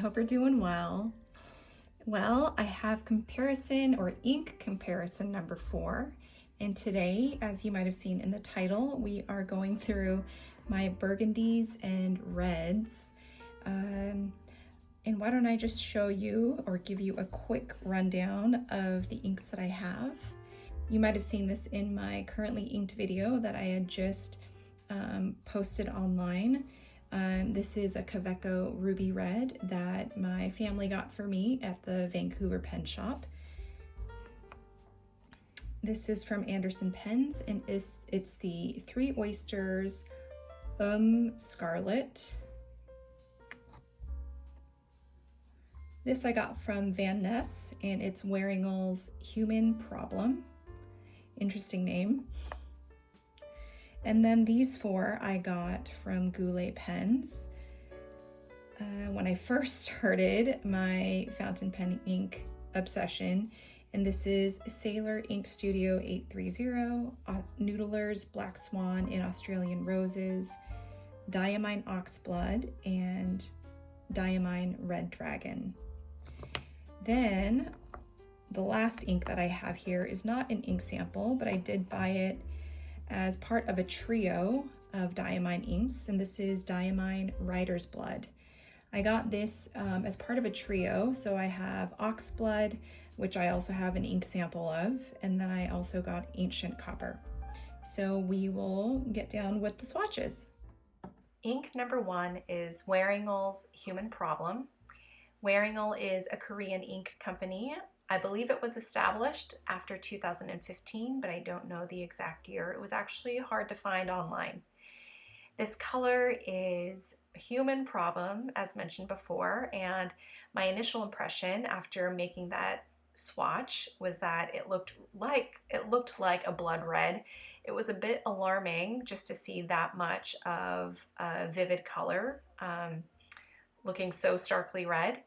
hope you're doing well. Well, I have comparison or ink comparison number 4. And today, as you might have seen in the title, we are going through my burgundies and reds. And why don't I just show you or give you a quick rundown of the inks that I have. You might have seen this in my currently inked video that I had just posted online. This is a Kaweco Ruby Red that my family got for me at the Vancouver pen shop. This is from Anderson Pens, and it's the Oysters Eum Scarlet. This I got from Van Ness, and it's Wearingeul's Human Problem. Interesting name. And then these 4 I got from Goulet Pens. When I first started my fountain pen ink obsession, and this is Sailor Ink Studio 830, Noodler's Black Swan in Australian Roses, Diamine Oxblood, and Diamine Red Dragon. Then the last ink that I have here is not an ink sample, but I did buy it as part of a trio of Diamine inks, and this is Diamine Writer's Blood. I got this as part of a trio, so I have Oxblood, which I also have an ink sample of, and then I also got Ancient Copper. So we will get down with the swatches. Ink number 1 is Wearingeul's Human Problem. Wearingeul is a Korean ink company. I believe it was established after 2015, but I don't know the exact year. It was actually hard to find online. This color is Human Problem, as mentioned before, and my initial impression after making that swatch was that it looked like a blood red. It was a bit alarming just to see that much of a vivid color, looking so starkly red.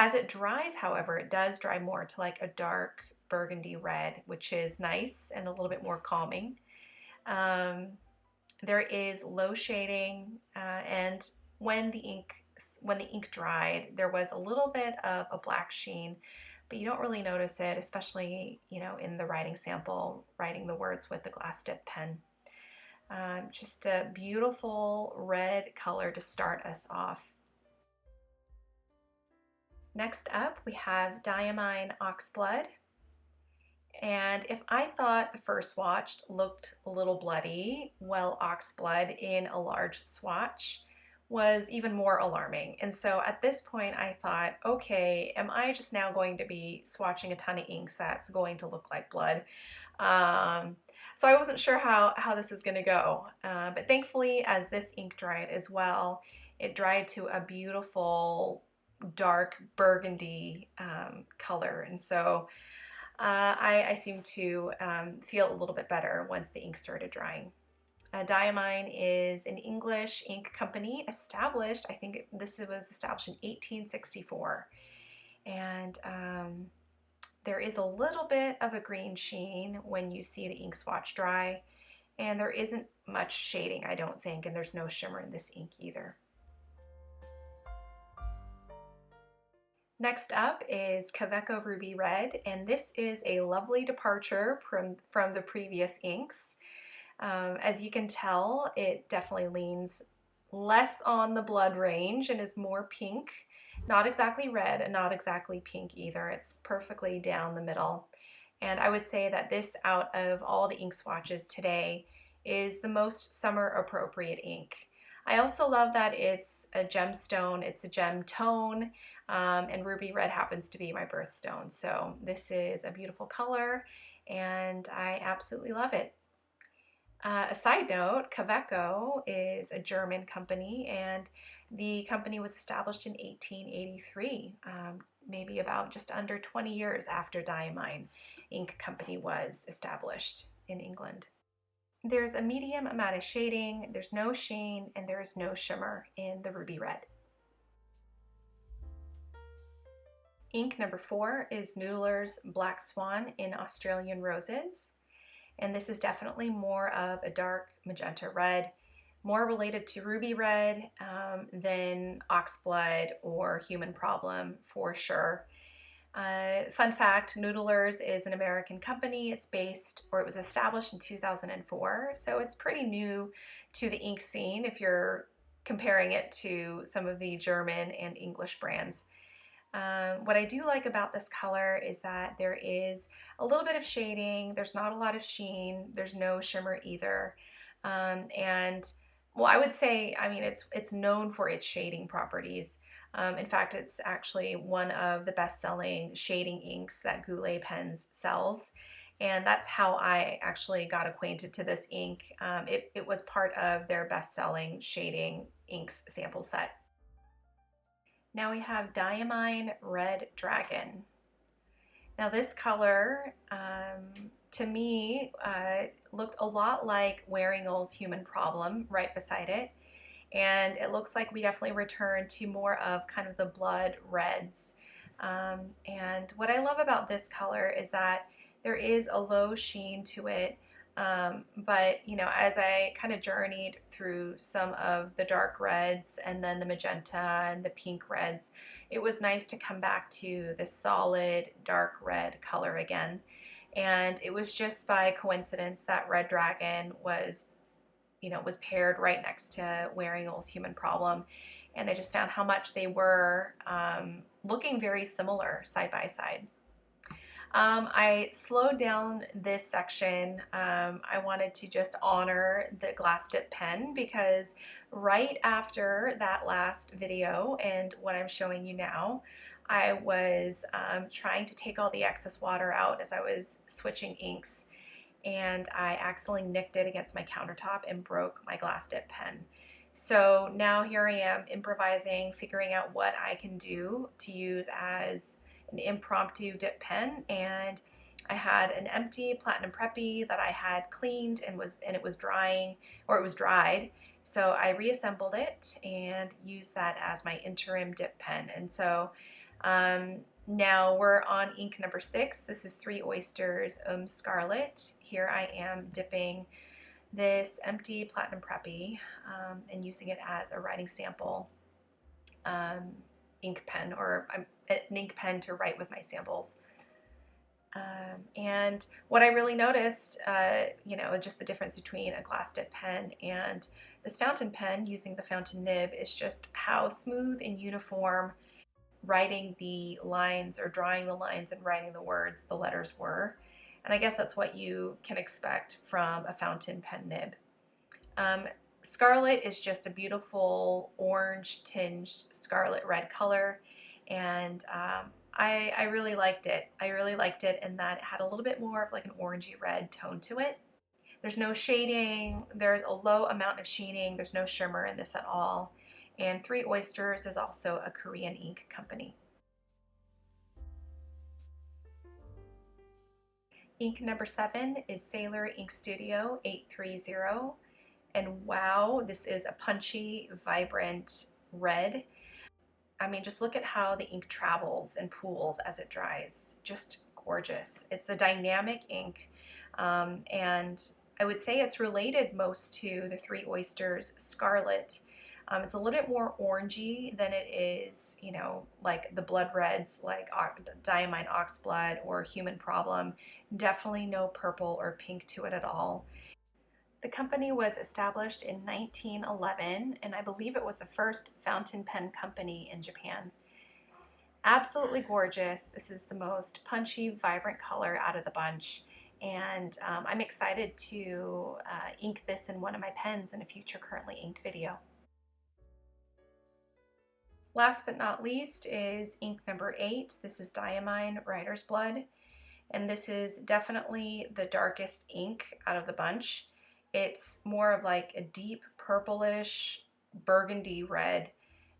As it dries, however, it does dry more to like a dark burgundy red, which is nice and a little bit more calming. There is low shading, and when the ink dried, there was a little bit of a black sheen, but you don't really notice it, especially, you know, in the writing sample, writing the words with the glass dip pen. Just a beautiful red color to start us off. Next up, we have Diamine Oxblood. And if I thought the first swatch looked a little bloody, well, Oxblood in a large swatch was even more alarming. And so at this point I thought, okay, am I just now going to be swatching a ton of inks that's going to look like blood? So I wasn't sure how this was going to go. But thankfully, as this ink dried as well, it dried to a beautiful dark burgundy color, and so I seem to feel a little bit better once the ink started drying. Diamine is an English ink company established, I think this was established in 1864, and there is a little bit of a green sheen when you see the ink swatch dry, and there isn't much shading, I don't think, and there's no shimmer in this ink either. Next up is Kaweco Ruby Red, and this is a lovely departure from the previous inks. As you can tell, it definitely leans less on the blood range and is more pink. Not exactly red and not exactly pink either. It's perfectly down the middle. And I would say that this, out of all the ink swatches today, is the most summer appropriate ink. I also love that it's a gemstone, it's a gem tone, and Ruby Red happens to be my birthstone. So this is a beautiful color and I absolutely love it. A side note, Kaweco is a German company, and the company was established in 1883, maybe about just under 20 years after Diamine Ink Company was established in England. There's a medium amount of shading, there's no sheen, and there is no shimmer in the Ruby Red. Ink number 4 is Noodler's Black Swan in Australian Roses. And this is definitely more of a dark magenta red, more related to Ruby Red than Oxblood or Human Problem for sure. Fun fact, Noodlers is an American company. It's based, or it was established in 2004, so it's pretty new to the ink scene if you're comparing it to some of the German and English brands. What I do like about this color is that there is a little bit of shading. There's not a lot of sheen. There's no shimmer either. And well, I would say, I mean, it's known for its shading properties. In fact, it's actually one of the best-selling shading inks that Goulet Pens sells. And that's how I actually got acquainted to this ink. It was part of their best-selling shading inks sample set. Now we have Diamine Red Dragon. Now this color, to me, looked a lot like Wearingeul's Human Problem right beside it. And it looks like we definitely returned to more of kind of the blood reds. And what I love about this color is that there is a low sheen to it. But, you know, as I kind of journeyed through some of the dark reds and then the magenta and the pink reds, it was nice to come back to this solid dark red color again. And it was just by coincidence that Red Dragon was, you know, was paired right next to Wearingeul's Human Problem. And I just found how much they were looking very similar side by side. I slowed down this section. I wanted to just honor the glass dip pen because right after that last video and what I'm showing you now, I was trying to take all the excess water out as I was switching inks, and I accidentally nicked it against my countertop and broke my glass dip pen. So now here I am improvising, figuring out what I can do to use as an impromptu dip pen, and I had an empty Platinum Preppy that I had cleaned and it was drying, or it was dried. So I reassembled it and used that as my interim dip pen. And so now we're on ink number 6. This is 3 Oysters Eum Scarlet. Here I am dipping this empty Platinum Preppy and using it as a writing sample ink pen, or an ink pen to write with my samples. And what I really noticed, you know, just the difference between a glass dip pen and this fountain pen using the fountain nib is just how smooth and uniform writing the lines or drawing the lines and writing the words, the letters were. And I guess that's what you can expect from a fountain pen nib. Scarlet is just a beautiful orange tinged scarlet red color, and I really liked it. I really liked it in that it had a little bit more of like an orangey red tone to it. There's no shading, there's a low amount of sheening, there's no shimmer in this at all. And 3 Oysters is also a Korean ink company. Ink number 7 is Sailor Ink Studio 830. And wow, this is a punchy, vibrant red. I mean, just look at how the ink travels and pools as it dries. Just gorgeous. It's a dynamic ink, and I would say it's related most to the 3 Oysters Scarlet. It's a little bit more orangey than it is, you know, like the blood reds, like Diamine Oxblood or Human Problem. Definitely no purple or pink to it at all. The company was established in 1911, and I believe it was the first fountain pen company in Japan. Absolutely gorgeous. This is the most punchy, vibrant color out of the bunch, and I'm excited to ink this in one of my pens in a future currently inked video. Last but not least is ink number 8. This is Diamine Writer's Blood, and this is definitely the darkest ink out of the bunch. It's more of like a deep purplish burgundy red,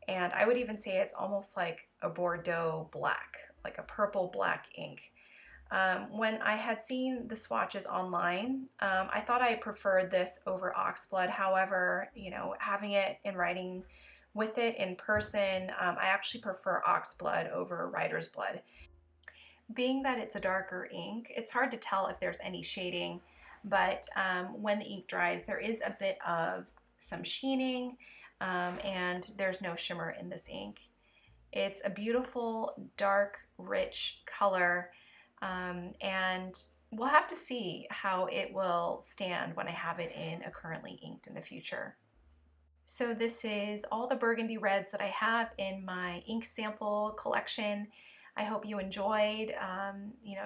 and I would even say it's almost like a Bordeaux black, like a purple black ink. When I had seen the swatches online, I thought I preferred this over Oxblood. However, you know, having it and writing with it in person, I actually prefer Oxblood over Writer's Blood. Being that it's a darker ink, it's hard to tell if there's any shading, but when the ink dries, there is a bit of some sheening, and there's no shimmer in this ink. It's a beautiful, dark, rich color, and we'll have to see how it will stand when I have it in acrylically inked in the future. So this is all the burgundy reds that I have in my ink sample collection. I hope you enjoyed,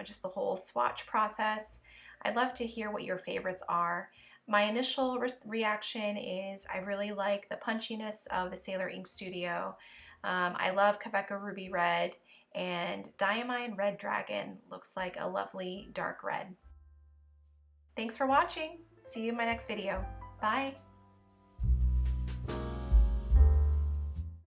just the whole swatch process. I'd love to hear what your favorites are. My initial reaction is I really like the punchiness of the Sailor Ink Studio. I love Kaweco Ruby Red, and Diamine Red Dragon looks like a lovely dark red. Thanks for watching. See you in my next video. Bye.